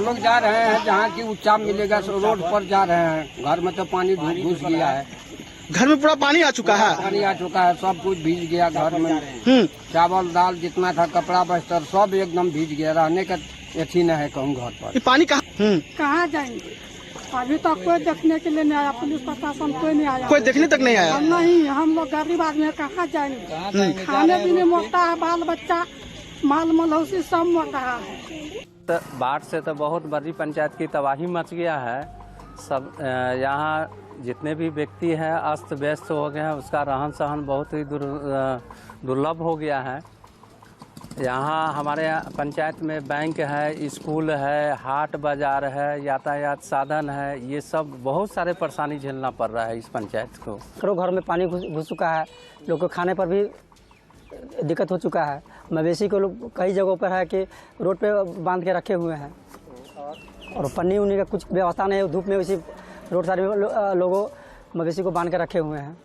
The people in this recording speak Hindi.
लोग जा रहे हैं जहाँ की उच्चाप मिलेगा, रोड पर जा रहे हैं। घर में तो पानी घुस गया है, घर में पूरा पानी आ चुका है। पानी आ चुका है, सब कुछ भीग गया। घर में चावल दाल जितना था, कपड़ा बस्तर सब एकदम भीग गया। रहने का अथी न है कहूँ घर पर। ये पानी कहाँ जाएंगे? अभी तक कोई देखने के लिए नहीं आया, पुलिस प्रशासन कोई नहीं आया, कोई देखने तक नहीं आया। नहीं, हम लोग गरीब आदमी कहाँ जाएंगे? खाने पीने मोटा है, बाल बच्चा माल मलहौसी सब मोटा है। तो बाढ़ से तो बहुत बड़ी पंचायत की तबाही मच गया है। सब यहाँ जितने भी व्यक्ति हैं अस्त व्यस्त हो गए हैं, उसका रहन सहन बहुत ही दुर्लभ हो गया है। यहाँ हमारे पंचायत में बैंक है, स्कूल है, हाट बाजार है, यातायात साधन है, ये सब बहुत सारे परेशानी झेलना पड़ रहा है इस पंचायत को। करों घर में पानी घुस चुका है, लोग को खाने पर भी दिक्कत हो चुका है। मवेशी को लोग कई जगहों पर है कि रोड पे बांध के रखे हुए हैं और पन्नी उन्नी का कुछ व्यवस्था नहीं है। धूप में उसी रोड साइड में लोगों मवेशी को बांध के रखे हुए हैं।